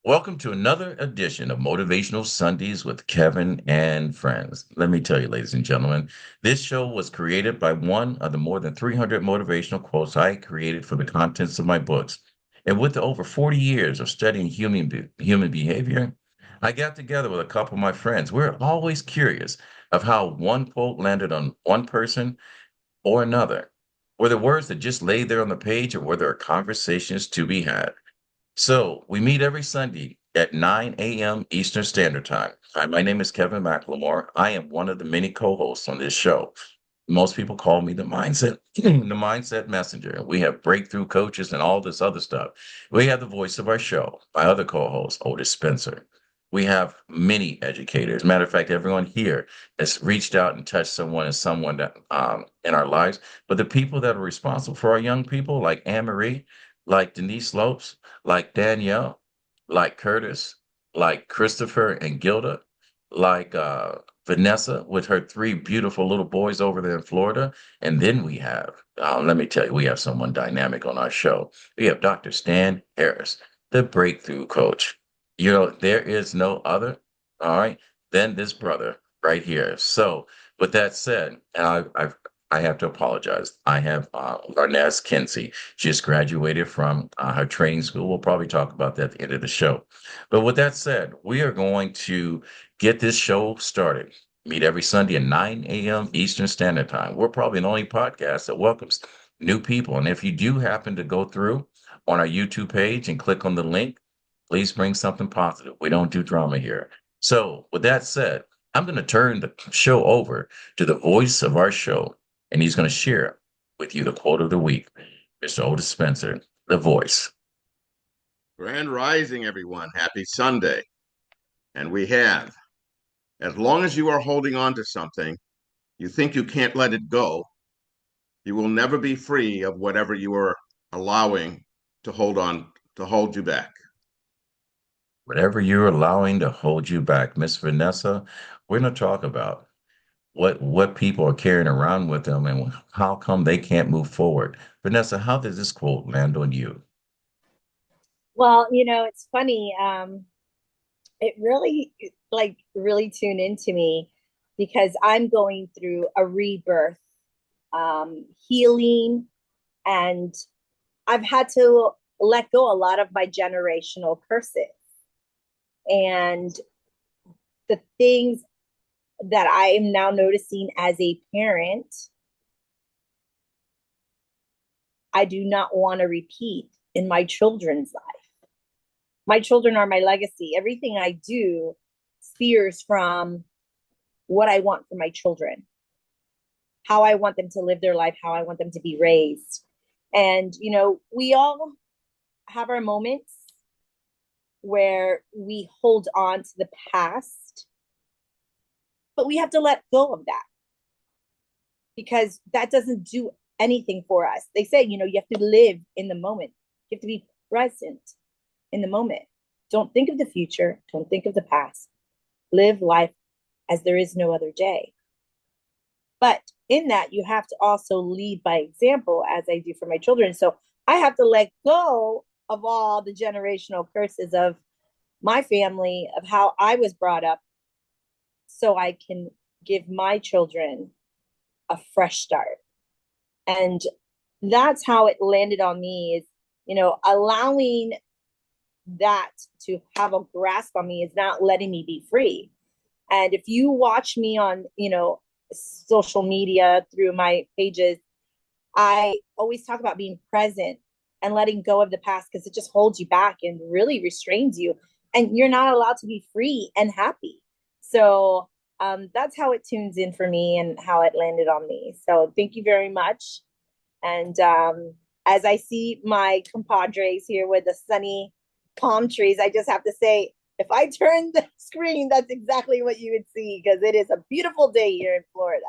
Welcome to another edition of Motivational Sundays with Kevin and friends. Let me tell you, ladies and gentlemen, this show was created by one of the more than 300 motivational quotes I created for the contents of my books. And with the over 40 years of studying human behavior, I got together with a couple of my friends. We're always curious of how one quote landed on one person or another. Were there words that just lay there on the page, or were there conversations to be had? So we meet every Sunday at 9 a.m. Eastern Standard Time. Hi, my name is Kevin Macklemore. I am one of the many co-hosts on this show. Most people call me the mindset, the mindset messenger. We have breakthrough coaches and all this other stuff. We have the voice of our show, my other co-host, Otis Spencer. We have many educators. Matter of fact, everyone here has reached out and touched someone and someone that in our lives. But the people that are responsible for our young people, like Anne Marie, like Denise Lopes, like Danielle, like Curtis, like Christopher and Gilda, like Vanessa with her three beautiful little boys over there in Florida. And then we have, let me tell you, we have someone dynamic on our show. We have Dr. Stan Harris, the breakthrough coach. You know, there is no other, all right, than this brother right here. So, with that said, I have to apologize. I have Larnez Kinsey. She just graduated from her training school. We'll probably talk about that at the end of the show. But with that said, we are going to get this show started. Meet every Sunday at 9 a.m. Eastern Standard Time. We're probably the only podcast that welcomes new people. And if you do happen to go through on our YouTube page and click on the link, please bring something positive. We don't do drama here. So, with that said, I'm going to turn the show over to the voice of our show, and he's going to share with you the quote of the week. Mr. Otis Spencer, the voice. Grand Rising, everyone. Happy Sunday. And we have, as long as you are holding on to something, you think you can't let it go, you will never be free of whatever you are allowing to hold you back. Whatever you're allowing to hold you back, Miss Vanessa, we're going to talk about what people are carrying around with them and how come they can't move forward. Vanessa, how does this quote land on you? Well, it's funny. It really really tuned into me because I'm going through a rebirth, healing, and I've had to let go a lot of my generational curses and the things that I am now noticing as a parent. I do not want to repeat in my children's life. My children are my legacy. Everything I do steers from what I want for my children, how I want them to live their life, how I want them to be raised. And, we all have our moments where we hold on to the past, but we have to let go of that because that doesn't do anything for us. They say, you have to live in the moment, you have to be present in the moment. Don't think of the future. Don't think of the past. Live life as there is no other day. But in that, you have to also lead by example, as I do for my children. So I have to let go of all the generational curses of my family, of how I was brought up, so I can give my children a fresh start. And that's how it landed on me is, allowing that to have a grasp on me is not letting me be free. And if you watch me on, social media through my pages, I always talk about being present and letting go of the past because it just holds you back and really restrains you. And you're not allowed to be free and happy. So that's how it tunes in for me and how it landed on me. So thank you very much. And as I see my compadres here with the sunny palm trees, I just have to say, if I turn the screen, that's exactly what you would see because it is a beautiful day here in Florida.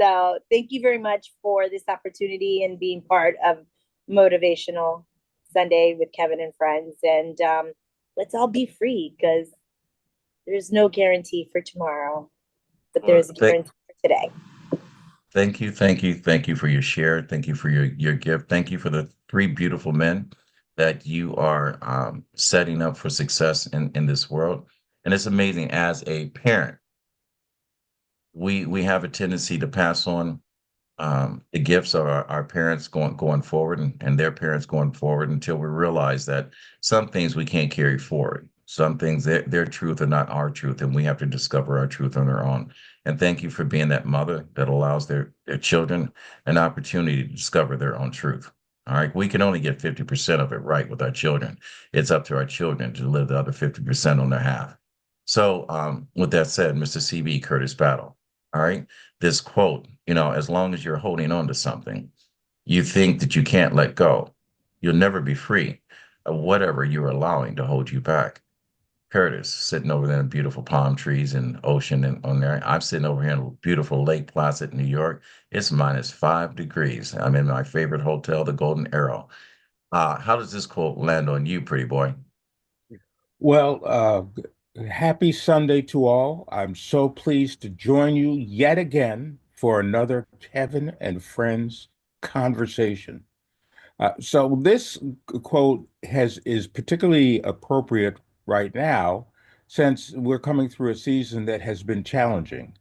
So thank you very much for this opportunity and being part of Motivational Sunday with Kevin and friends. And let's all be free because there's no guarantee for tomorrow, but Well, there's a guarantee for today. thank you for your share. Thank you for your gift. Thank you for the three beautiful men that you are setting up for success in this world. And it's amazing as a parent, we have a tendency to pass on the gifts of our parents going forward and their parents going forward until we realize that some things we can't carry forward. Some things their truth are not our truth, and we have to discover our truth on our own. And thank you for being that mother that allows their children an opportunity to discover their own truth. All right, we can only get 50% of it right with our children. It's up to our children to live the other 50% on their half. So, with that said, Mr. CB Curtis Battle. All right, this quote, as long as you're holding on to something, you think that you can't let go. You'll never be free of whatever you're allowing to hold you back. Curtis, sitting over there in beautiful palm trees and ocean and on there. I'm sitting over here in beautiful Lake Placid, New York. It's -5 degrees. I'm in my favorite hotel, the Golden Arrow. How does this quote land on you, pretty boy? Well, happy Sunday to all. I'm so pleased to join you yet again for another Kevin and Friends conversation. So this quote is particularly appropriate right now since we're coming through a season that has been challenging.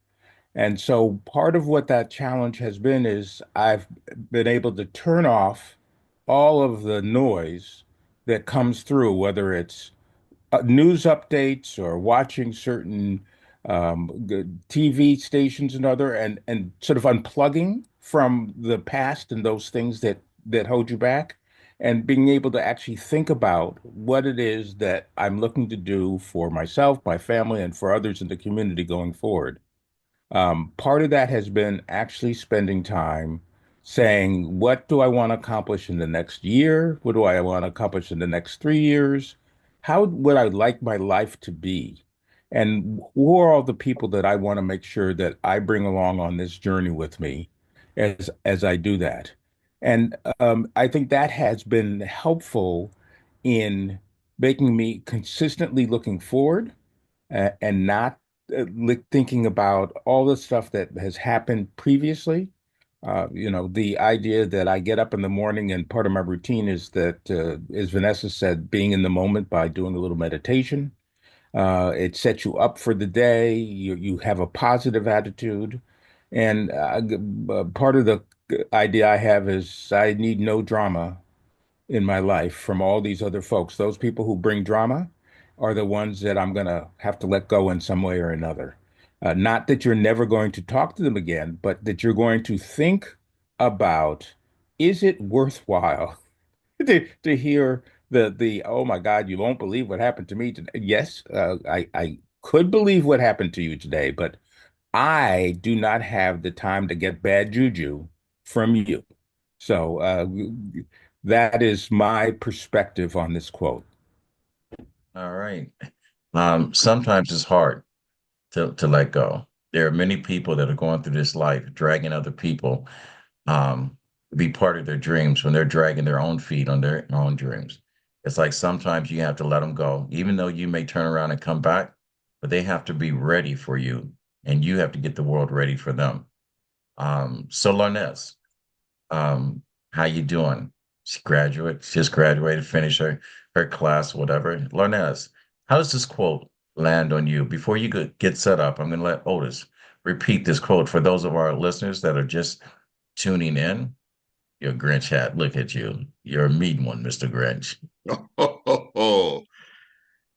And so part of what that challenge has been is I've been able to turn off all of the noise that comes through, whether it's news updates or watching certain TV stations and other and sort of unplugging from the past and those things that hold you back and being able to actually think about what it is that I'm looking to do for myself, my family, and for others in the community going forward. Part of that has been actually spending time saying, what do I want to accomplish in the next year? What do I want to accomplish in the next 3 years? How would I like my life to be? And who are all the people that I want to make sure that I bring along on this journey with me as I do that? And I think that has been helpful in making me consistently looking forward and not thinking about all the stuff that has happened previously. The idea that I get up in the morning and part of my routine is that, as Vanessa said, being in the moment by doing a little meditation. It sets you up for the day. You have a positive attitude. And part of the idea I have is I need no drama in my life from all these other folks. Those people who bring drama are the ones that I'm going to have to let go in some way or another. Not that you're never going to talk to them again, but that you're going to think about, is it worthwhile to hear the oh my God, you won't believe what happened to me today. Yes, I could believe what happened to you today, but I do not have the time to get bad juju from you. So that is my perspective on this quote. All right. Sometimes it's hard to let go. There are many people that are going through this life, dragging other people to be part of their dreams when they're dragging their own feet on their own dreams. It's like sometimes you have to let them go, even though you may turn around and come back, but they have to be ready for you, and you have to get the world ready for them. So Larnez, um, how you doing? She just graduated, finished her class, whatever. Larnez, how does this quote land on you? Before you get set up, I'm going to let Otis repeat this quote for those of our listeners that are just tuning in. Your Grinch hat, look at you. You're a mean one, Mr. Grinch.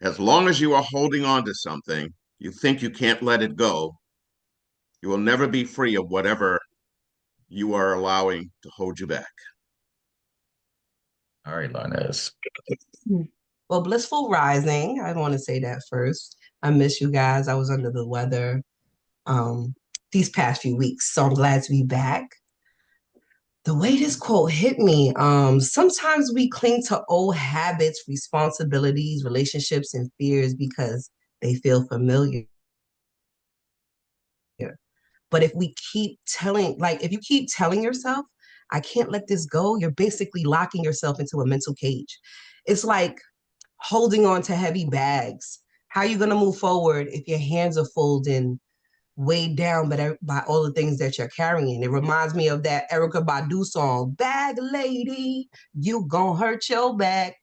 As long as you are holding on to something, you think you can't let it go, you will never be free of whatever you are allowing to hold you back. All right, Larnez. Well, blissful rising. I want to say that first. I miss you guys. I was under the weather um, these past few weeks, so I'm glad to be back. The way this quote hit me, sometimes we cling to old habits, responsibilities, relationships, and fears because they feel familiar. But if you keep telling yourself, I can't let this go, you're basically locking yourself into a mental cage. It's like holding on to heavy bags. How are you going to move forward if your hands are full and weighed down by all the things that you're carrying? It reminds me of that Erica Badu song, Bag Lady, you gonna hurt your back.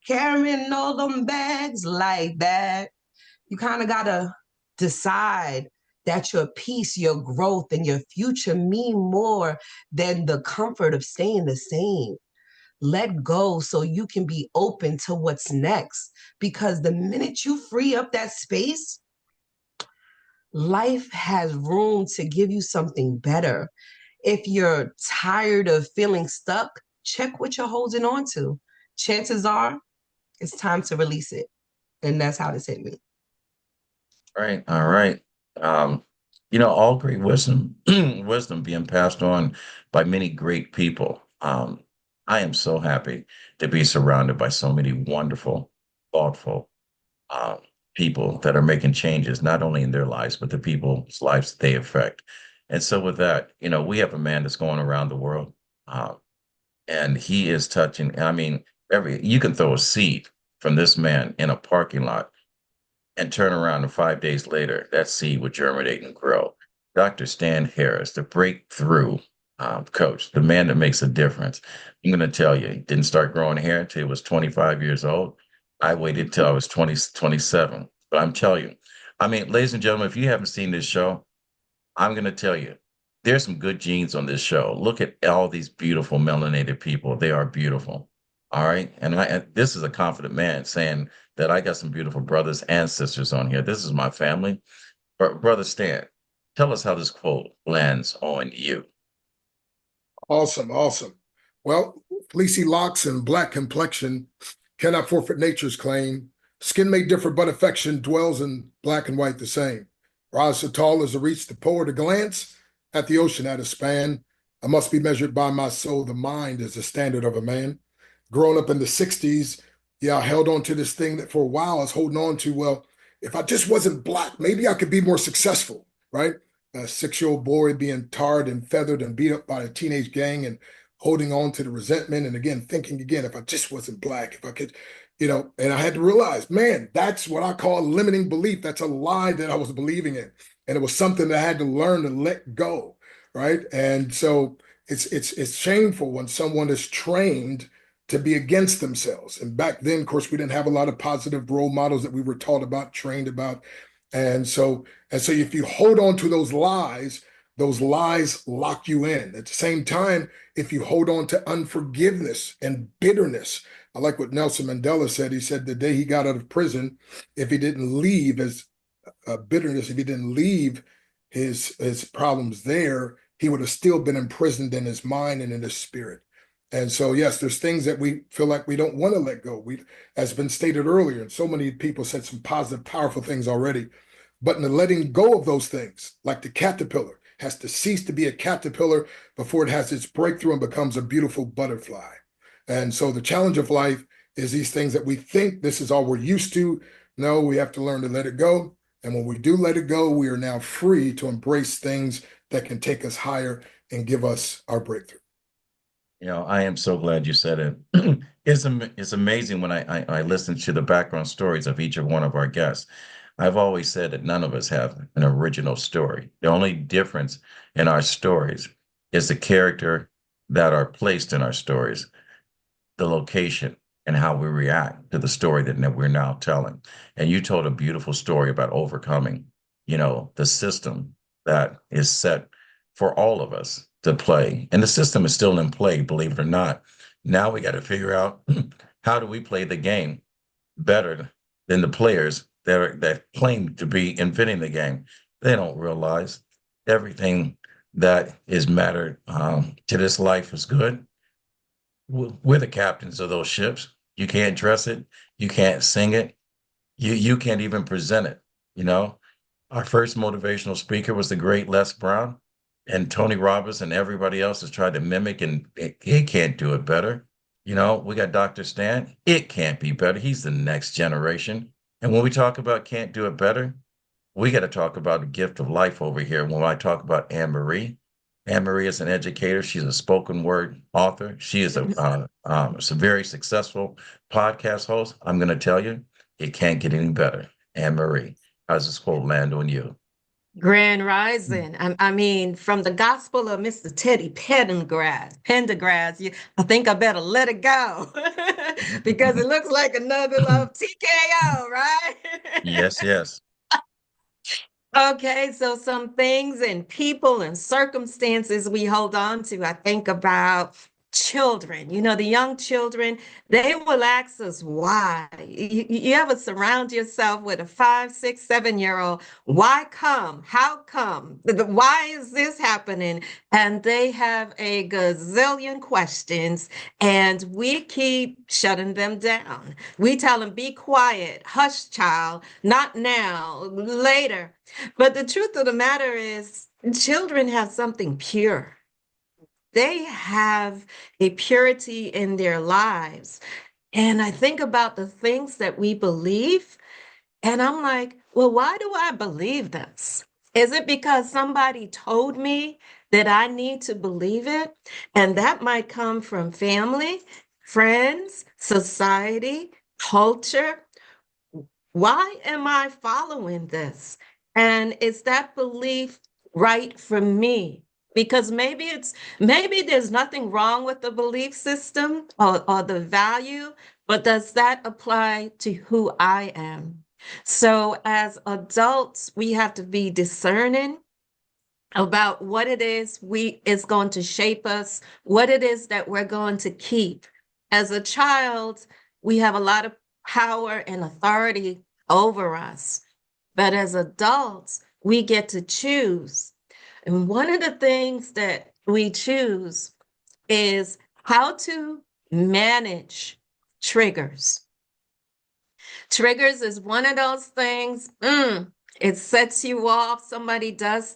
carrying all them bags like that. You kind of got to decide that your peace, your growth, and your future mean more than the comfort of staying the same. Let go so you can be open to what's next. Because the minute you free up that space, life has room to give you something better. If you're tired of feeling stuck, check what you're holding on to. Chances are it's time to release it. And that's how this hit me. Right. All right. Um, all great wisdom, wisdom being passed on by many great people. I am so happy to be surrounded by so many wonderful, thoughtful, um, people that are making changes, not only in their lives, but the people's lives that they affect. And so with that, we have a man that's going around the world, um, and he is touching, I mean, you can throw a seed from this man in a parking lot and turn around and 5 days later, that seed would germinate and grow. Dr. Stan Harris, the breakthrough coach, the man that makes a difference. I'm going to tell you, he didn't start growing hair until he was 25 years old. I waited till I was 20, 27. But I'm telling you, I mean, ladies and gentlemen, if you haven't seen this show, I'm going to tell you, there's some good genes on this show. Look at all these beautiful melanated people. They are beautiful. All right. And this is a confident man saying that I got some beautiful brothers and sisters on here. This is my family. Brother Stan, tell us how this quote lands on you. Awesome, awesome. Well, fleecy locks and black complexion cannot forfeit nature's claim. Skin may differ, but affection dwells in black and white the same. Rise so tall as to reach the pole at a glance, at the ocean at a span. I must be measured by my soul. The mind is the standard of a man. Growing up in the 60s, yeah, I held on to this thing that for a while I was holding on to. Well, if I just wasn't black, maybe I could be more successful, right? A 6-year-old boy being tarred and feathered and beat up by a teenage gang and holding on to the resentment. And again, thinking again, if I just wasn't black, if I could, and I had to realize, man, that's what I call limiting belief. That's a lie that I was believing in. And it was something that I had to learn to let go, right? And so it's shameful when someone is trained to be against themselves. And back then, of course, we didn't have a lot of positive role models that we were taught about, trained about. And so if you hold on to those lies lock you in. At the same time, if you hold on to unforgiveness and bitterness, I like what Nelson Mandela said. He said the day he got out of prison, if he didn't leave his bitterness, if he didn't leave his problems there, he would have still been imprisoned in his mind and in his spirit. And so, yes, there's things that we feel like we don't want to let go. As been stated earlier, and so many people said some positive, powerful things already. But in the letting go of those things, like the caterpillar, has to cease to be a caterpillar before it has its breakthrough and becomes a beautiful butterfly. And so the challenge of life is these things that we think this is all we're used to. No, we have to learn to let it go. And when we do let it go, we are now free to embrace things that can take us higher and give us our breakthrough. I am so glad you said it. It's amazing when I listen to the background stories of each of one of our guests. I've always said that none of us have an original story. The only difference in our stories is the character that are placed in our stories, the location, and how we react to the story that we're now telling. And you told a beautiful story about overcoming, the system that is set for all of us to play. And the system is still in play, believe it or not. Now we got to figure out how do we play the game better than the players that claim to be inventing the game. They don't realize everything that is mattered to this life is good. We're the captains of those ships. You can't dress it. You can't sing it. You can't even present it. Our first motivational speaker was the great Les Brown, and Tony Robbins and everybody else has tried to mimic, and it can't do it better. We got Dr. Stan. It can't be better. He's the next generation. And when we talk about can't do it better, we got to talk about the gift of life over here. When I talk about Anne Marie is an educator. She's a spoken word author. She is a very successful podcast host. I'm going to tell you, it can't get any better. Anne Marie, how's this quote land on you? Grand Rising. I mean, from the Gospel of Mr. Teddy Pendergrass, I think I better let it go because it looks like another love TKO, right? Yes, yes. Okay, so some things and people and circumstances we hold on to. I think about children, the young children, they will ask us why. You ever surround yourself with a 5, 6, 7-year-old? Why come? How come? Why is this happening? And they have a gazillion questions, and we keep shutting them down. We tell them, be quiet, hush, child, not now, later. But the truth of the matter is, children have something pure. They have a purity in their lives. And I think about the things that we believe, and I'm like, well, why do I believe this? Is it because somebody told me that I need to believe it? And that might come from family, friends, society, culture. Why am I following this? And is that belief right for me? Because maybe there's nothing wrong with the belief system or the value, but does that apply to who I am? So as adults, we have to be discerning about what it is we is going to shape us, what it is that we're going to keep. As a child, we have a lot of power and authority over us. But as adults, we get to choose. And one of the things that we choose is how to manage triggers. Triggers is one of those things. It sets you off. Somebody does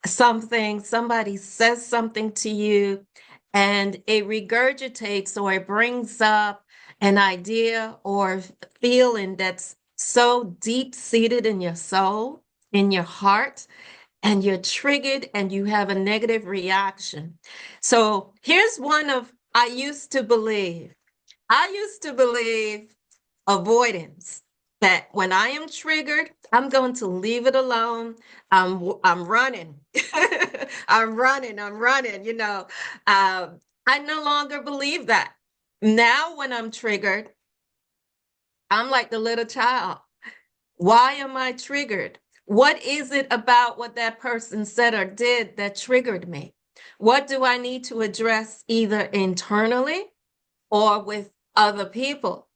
something, somebody says something to you, and it regurgitates or it brings up an idea or feeling that's so deep seated in your soul, in your heart, and you're triggered and you have a negative reaction. So here's one of I used to believe. I used to believe avoidance. That when I am triggered, I'm going to leave it alone. I'm running. I'm running. I no longer believe that. Now, when I'm triggered, I'm like the little child. Why am I triggered? What is it about what that person said or did that triggered me? What do I need to address either internally or with other people?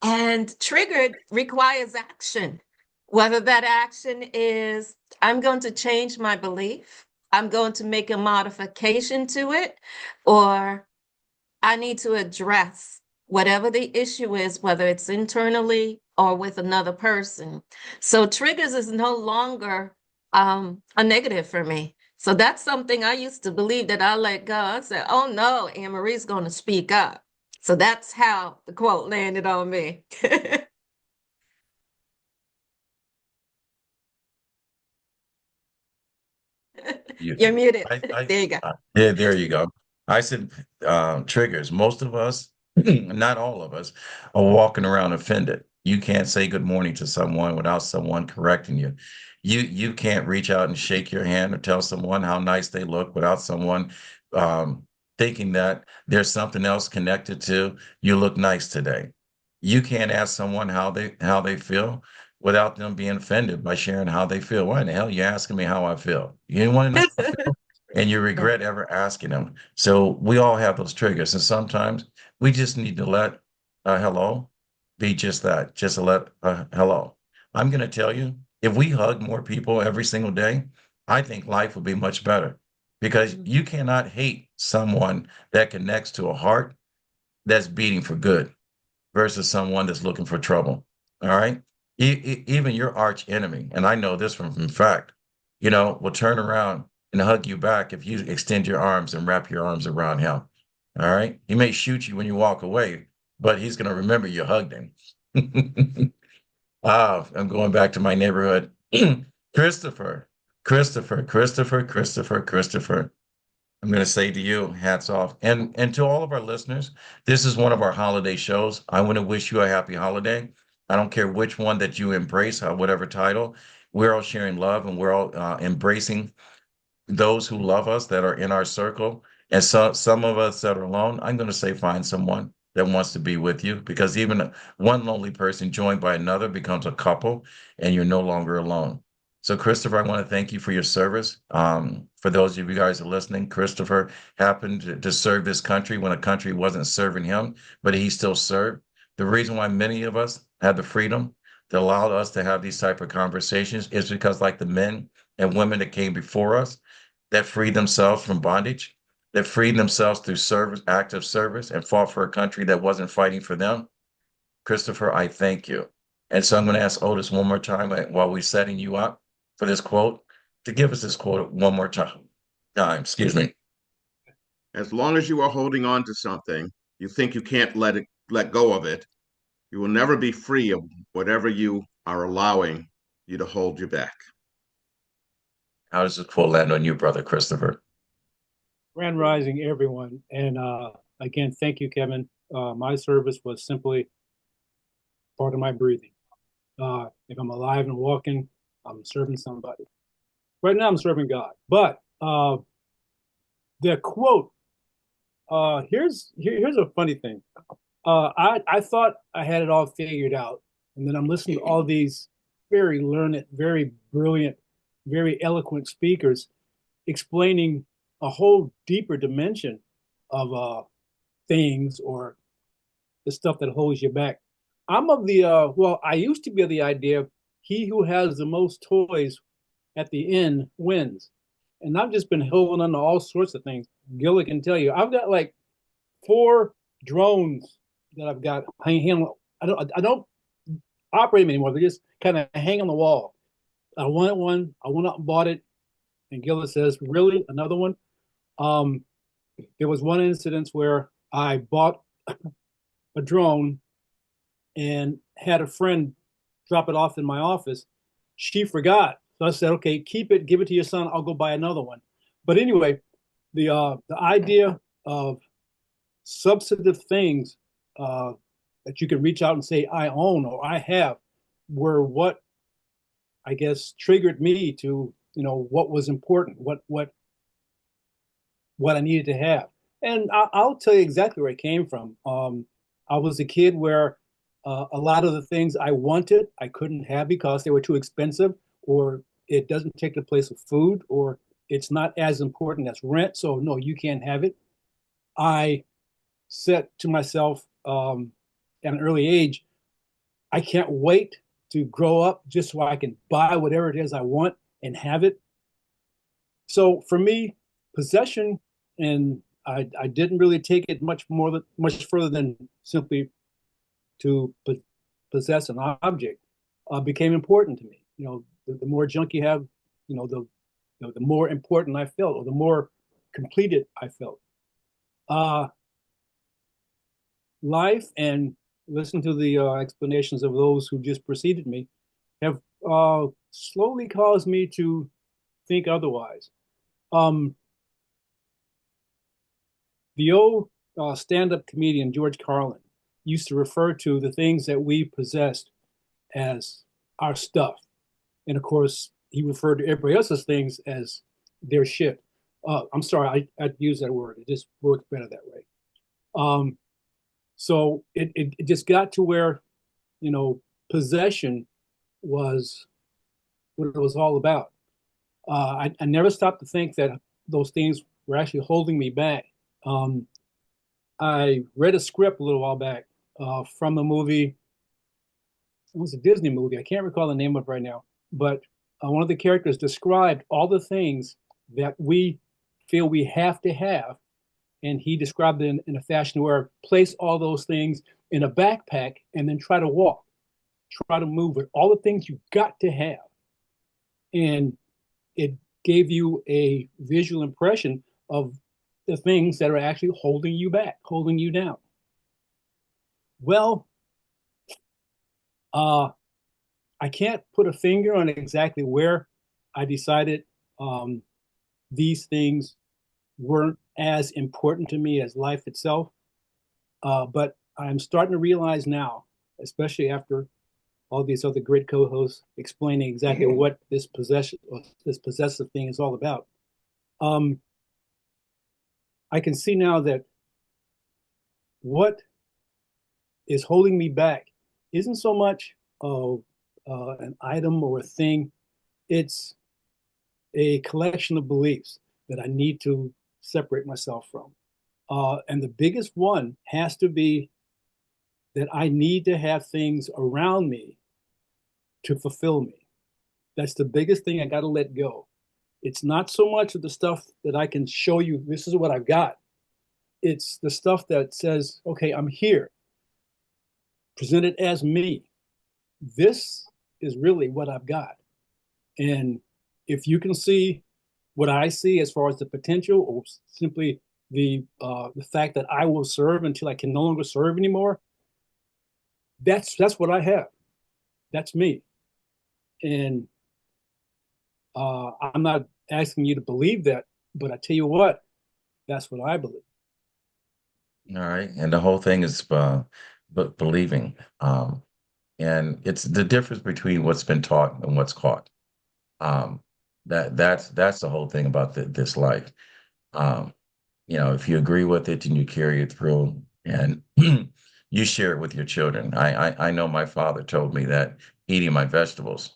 And triggered requires action, whether that action is I'm going to change my belief, I'm going to make a modification to it, or I need to address whatever the issue is, whether it's internally or with another person. So triggers is no longer a negative for me. So that's something I used to believe that I let go. I said, oh no, Anne Marie's going to speak up. So that's how the quote landed on me. You, You're muted. I, There you go. yeah, there you go. I said triggers. Most of us, not all of us, are walking around offended. You can't say good morning to someone without someone correcting you. You can't reach out and shake your hand or tell someone how nice they look without someone um, thinking that there's something else connected to you look nice today. You can't ask someone how they feel without them being offended by sharing how they feel. Why in the hell are you asking me how I feel? You didn't want to know how I feel, and you Yeah. regret ever asking them. So we all have those triggers, and sometimes we just need to let a hello be just that, just a let hello. I'm going to tell you, if we hug more people every single day, I think life will be much better because you cannot hate someone that connects to a heart that's beating for good versus someone that's looking for trouble. All right. Even your arch enemy, and I know this from fact, will turn around and hug you back if you extend your arms and wrap your arms around him. All right. He may shoot you when you walk away, but he's going to remember you hugged him. I'm going back to my neighborhood. Christopher, Christopher. I'm going to say to you, hats off. And to all of our listeners, this is one of our holiday shows. I want to wish you a happy holiday. I don't care which one that you embrace, whatever title. we're all sharing love and we're all embracing those who love us that are in our circle. And so some of us that are alone, I'm going to say find someone that wants to be with you, because even one lonely person joined by another becomes a couple and you're no longer alone. So Christopher, I want to thank you for your service. For those of you guys who are listening, Christopher happened to serve this country when a country wasn't serving him, but he still served. The reason why many of us have the freedom that allowed us to have these type of conversations is because, like the men and women that came before us, that freed themselves from bondage, that freed themselves through service, active service, and fought for a country that wasn't fighting for them. Christopher, I thank you. And so I'm going to ask Otis one more time while we're setting you up for this quote to give us this quote one more time. Excuse me. As long as you are holding on to something, you think you can't let go of it, you will never be free of whatever you are allowing you to hold you back. How does this quote land on you, brother Christopher? Grand Rising, everyone. And again, thank you, Kevin. My service was simply part of my breathing. If I'm alive and walking, I'm serving somebody. Right now, I'm serving God. But the quote, here's a funny thing. I thought I had it all figured out. And then I'm listening to all these very learned, very brilliant, very eloquent speakers explaining a whole deeper dimension of things or the stuff that holds you back. I'm of the well, I used to be of the idea he who has the most toys at the end wins. And I've just been holding on to all sorts of things. Gilly can tell you, I've got like 4 drones that I've got hanging. I don't operate them anymore. They just kind of hang on the wall. I wanted one. I went out and bought it. And Gillis says, "Really, another one?" Um, there was one incident where I bought a drone and had a friend drop it off in my office. She forgot. So I said, okay, keep it, give it to your son. I'll go buy another one. But anyway, the idea of substantive things that you can reach out and say, I own or I have, were what I guess triggered me to, what was important, what I needed to have. And I'll tell you exactly where it came from. I was a kid where a lot of the things I wanted, I couldn't have because they were too expensive, or it doesn't take the place of food, or it's not as important as rent. So, no, you can't have it. I said to myself at an early age, I can't wait to grow up just so I can buy whatever it is I want and have it. So for me, possession, and I didn't really take it much further than simply to possess an object, became important to me. The more junk you have, the more important I felt, or the more completed I felt. Life, and listen to the explanations of those who just preceded me, have slowly caused me to think otherwise. The old stand-up comedian George Carlin used to refer to the things that we possessed as our stuff. And of course, he referred to everybody else's things as their shit. I'm sorry, I use that word. It just works better that way. So it just got to where, possession was what it was all about. I never stopped to think that those things were actually holding me back. I read a script a little while back from the movie. It was a Disney movie. I can't recall the name of it right now, but one of the characters described all the things that we feel we have to have. And he described it in a fashion where place all those things in a backpack and then try to walk, try to move with all the things you got to have. And it gave you a visual impression of the things that are actually holding you back, holding you down. Well, I can't put a finger on exactly where I decided these things weren't as important to me as life itself. But I'm starting to realize now, especially after all these other great co-hosts explaining exactly what this possessive thing is all about. I can see now that what is holding me back isn't so much an item or a thing. It's a collection of beliefs that I need to separate myself from. And the biggest one has to be that I need to have things around me to fulfill me. That's the biggest thing I got to let go. It's not so much of the stuff that I can show you, this is what I've got. It's the stuff that says, okay, I'm here, presented as me. This is really what I've got. And if you can see what I see as far as the potential, or simply the fact that I will serve until I can no longer serve anymore, that's what I have. That's me. And I'm not asking you to believe that, but I tell you what, that's what I believe. All right. And the whole thing is but believing. And it's the difference between what's been taught and what's caught. Um, that's the whole thing about this life. Um, if you agree with it and you carry it through and you share it with your children. I know my father told me that eating my vegetables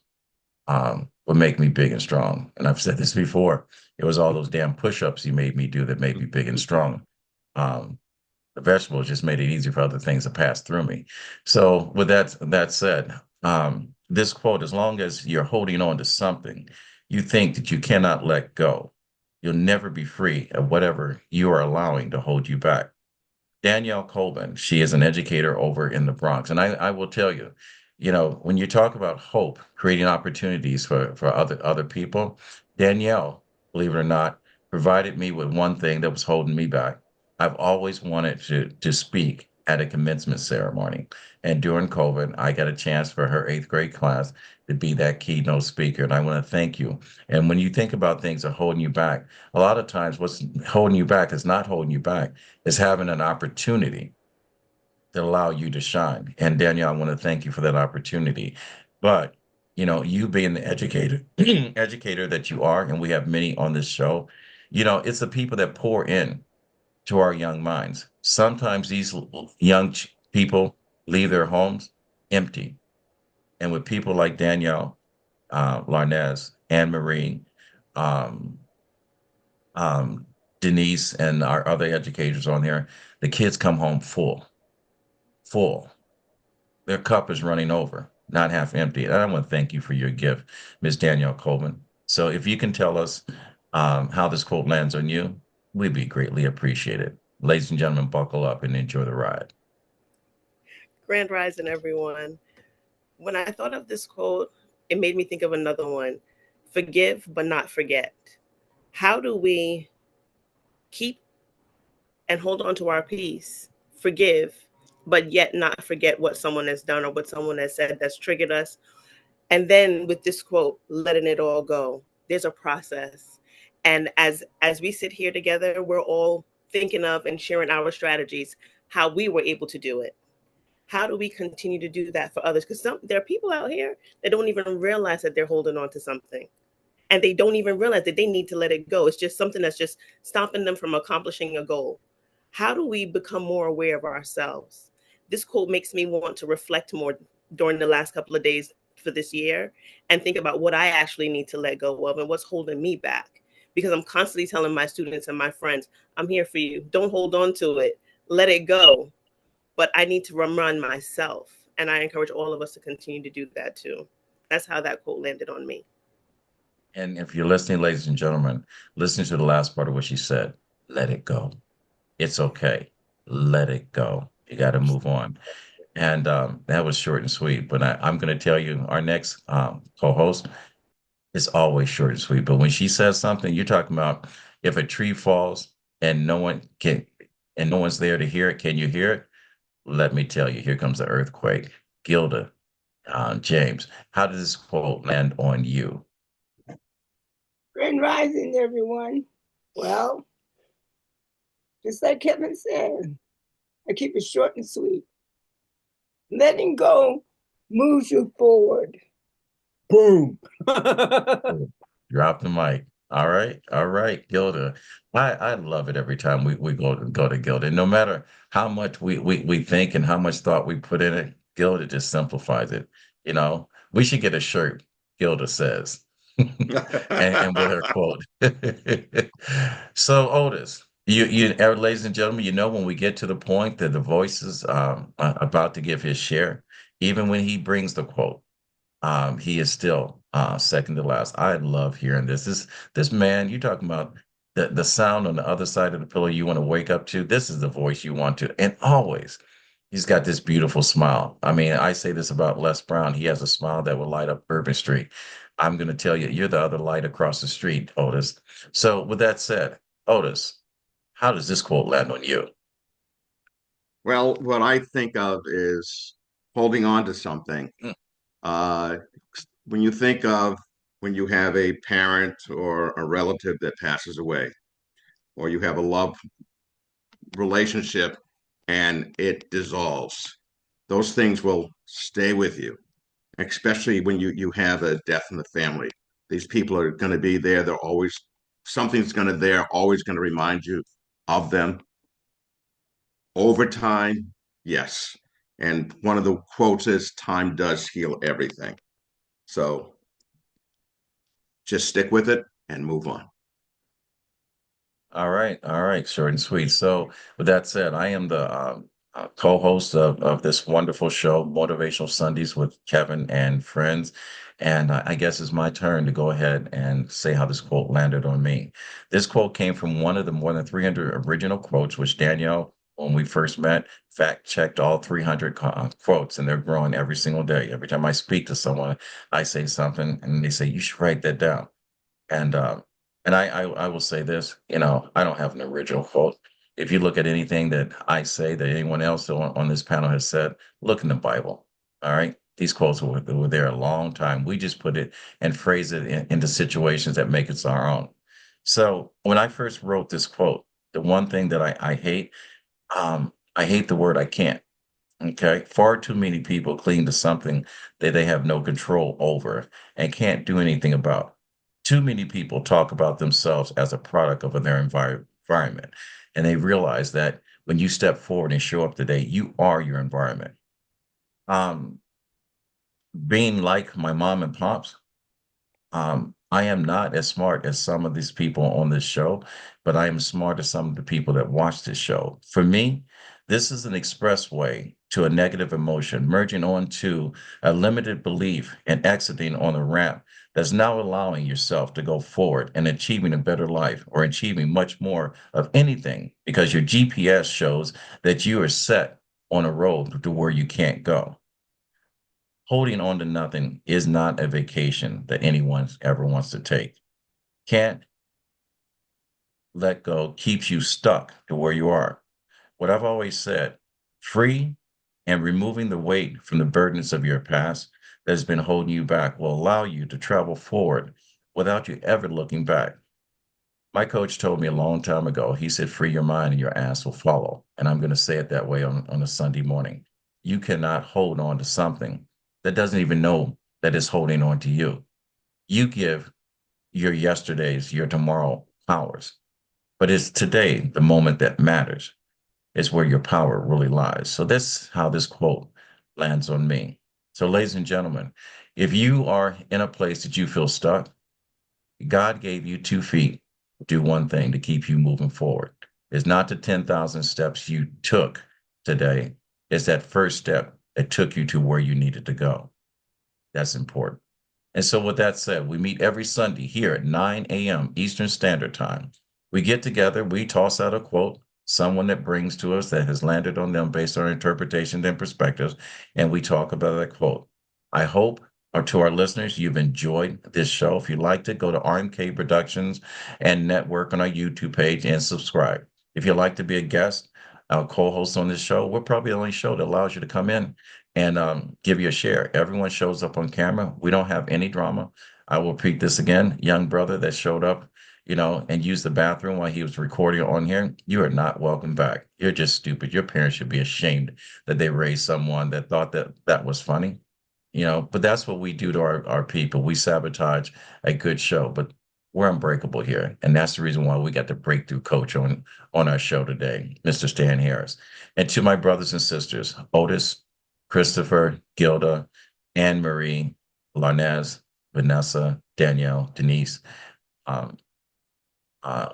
would make me big and strong. And I've said this before. It was all those damn push-ups he made me do that made me big and strong. Um, the vegetables just made it easier for other things to pass through me. So with that said, this quote, as long as you're holding on to something, you think that you cannot let go, you'll never be free of whatever you are allowing to hold you back. Danielle Colbin, she is an educator over in the Bronx. And I will tell you, when you talk about hope, creating opportunities for other people, Danielle, believe it or not, provided me with one thing that was holding me back. I've always wanted to speak at a commencement ceremony. And during COVID, I got a chance for her eighth grade class to be that keynote speaker. And I want to thank you. And when you think about things that are holding you back, a lot of times what's holding you back is not holding you back, is having an opportunity that allow you to shine. And Danielle, I want to thank you for that opportunity. But you being the educator that you are, and we have many on this show, it's the people that pour in to our young minds. Sometimes these young people leave their homes empty. And with people like Danielle, Larnez, Anne Marie, um, um, Denise, and our other educators on here, the kids come home full. Their cup is running over, not half empty. And I want to thank you for your gift, Ms. Danielle Coleman. So if you can tell us how this quote lands on you, we'd be greatly appreciated. Ladies and gentlemen, buckle up and enjoy the ride. Grand Rising, everyone. When I thought of this quote, it made me think of another one: forgive but not forget. How do we keep and hold on to our peace, forgive, but yet not forget what someone has done or what someone has said that's triggered us? And then with this quote, letting it all go. There's a process. And as we sit here together, we're all thinking of and sharing our strategies, how we were able to do it. How do we continue to do that for others? Because there are people out here that don't even realize that they're holding on to something. And they don't even realize that they need to let it go. It's just something that's just stopping them from accomplishing a goal. How do we become more aware of ourselves? This quote makes me want to reflect more during the last couple of days for this year and think about what I actually need to let go of and what's holding me back. Because I'm constantly telling my students and my friends, I'm here for you. Don't hold on to it. Let it go. But I need to remind myself. And I encourage all of us to continue to do that too. That's how that quote landed on me. And if you're listening, ladies and gentlemen, listen to the last part of what she said. Let it go. It's okay. Let it go. You got to move on. And that was short and sweet. But I'm going to tell you, our next co-host is always short and sweet. But when she says something, you're talking about if a tree falls and no one's there to hear it, can you hear it? Let me tell you, here comes the earthquake. Gilda, James, how does this quote land on you? Grand Rising, everyone. Well, just like Kevin said, I keep it short and sweet. Letting go moves you forward. Boom. Drop the mic. All right, Gilda. I love it every time we go to Gilda. No matter how much we think and how much thought we put in it, Gilda just simplifies it. You know, we should get a shirt, Gilda says. And with her quote. So Otis, ladies and gentlemen, you know when we get to the point that the voice is about to give his share, even when he brings the quote. He is still second to last. I love hearing this. This man, you're talking about the sound on the other side of the pillow you want to wake up to. This is the voice you want to, and always. He's got this beautiful smile. I mean, I say this about Les Brown. He has a smile that will light up Bourbon Street. I'm going to tell you, you're the other light across the street, Otis. So, with that said, Otis, how does this quote land on you? Well, what I think of is holding on to something. Mm. Uh, when you think of when you have a parent or a relative that passes away, or you have a love relationship and it dissolves, those things will stay with you, especially when you have a death in the family. These people are going to be there. They're always something's going to there, always going to remind you of them. Over time, yes. And one of the quotes is time does heal everything. So just stick with it and move on. All right, short and sweet. So, with that said, I am the co-host of this wonderful show, Motivational Sundays with Kevin and friends. And I guess it's my turn to go ahead and say how this quote landed on me. This quote came from one of the more than 300 original quotes, which Danielle, when we first met, fact checked all 300 quotes, and they're growing every single day. Every time I speak to someone, I say something, and they say, "You should write that down." And I will say this, you know, I don't have an original quote. If you look at anything that I say that anyone else on this panel has said, look in the Bible. All right. These quotes were there a long time. We just put it and phrase it into situations that make it our own. So when I first wrote this quote, the one thing that I hate the word I can't. Okay. Far too many people cling to something that they have no control over and can't do anything about. Too many people talk about themselves as a product of their environment. And they realize that when you step forward and show up today, you are your environment. Um, Being like my mom and pops, I am not as smart as some of these people on this show, but I am smart as some of the people that watch this show. For me, this is an expressway to a negative emotion, merging onto a limited belief and exiting on a ramp that's now allowing yourself to go forward and achieving a better life or achieving much more of anything because your GPS shows that you are set on a road to where you can't go. Holding on to nothing is not a vacation that anyone ever wants to take. Can't let go keeps you stuck to where you are. What I've always said, free and removing the weight from the burdens of your past that has been holding you back will allow you to travel forward without you ever looking back. My coach told me a long time ago, he said, free your mind and your ass will follow. And I'm going to say it that way on a Sunday morning. You cannot hold on to something that doesn't even know that it's holding on to you. You give your yesterdays, your tomorrow powers, but it's today, the moment that matters, is where your power really lies. So that's how this quote lands on me. So, ladies and gentlemen, if you are in a place that you feel stuck, God gave you 2 feet to do one thing to keep you moving forward. It's not the 10,000 steps you took today. It's that first step that took you to where you needed to go. That's important. And so, with that said, we meet every Sunday here at 9 a.m. Eastern Standard Time. We get together, we toss out a quote, someone that brings to us that has landed on them based on interpretations and perspectives, and we talk about that quote. I hope, or to our listeners, you've enjoyed this show. If you liked it, go to RMK Productions and Network on our YouTube page and subscribe. If you'd like to be a guest, our co-host on this show, we're probably the only show that allows you to come in and give you a share. Everyone shows up on camera. We don't have any drama. I will repeat this again. Young brother that showed up, you know, and used the bathroom while he was recording on here, you are not welcome back. You're just stupid. Your parents should be ashamed that they raised someone that thought that that was funny. but that's what we do to our people. We sabotage a good show, but we're unbreakable here. And that's the reason why we got the breakthrough coach on our show today, Mr. Stan Harris. And to my brothers and sisters, Otis, Christopher, Gilda, Anne Marie, Larnez, Vanessa, Danielle, Denise, um, uh,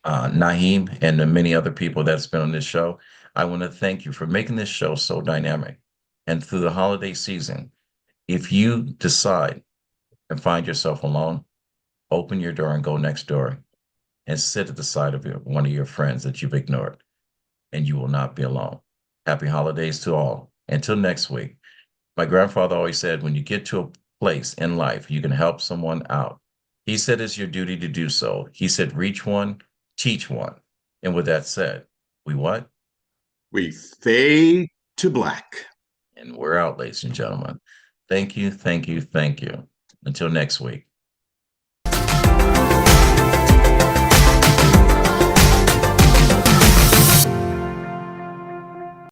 Naheem, and the many other people that's been on this show. I want to thank you for making this show so dynamic. And through the holiday season, if you decide and find yourself alone, open your door and go next door and sit at the side of one of your friends that you've ignored, and you will not be alone. Happy holidays to all. Until next week. My grandfather always said, when you get to a place in life, you can help someone out. He said it's your duty to do so. He said, reach one, teach one. And with that said, we what? We fade to black. And we're out, ladies and gentlemen. Thank you, thank you, thank you. Until next week.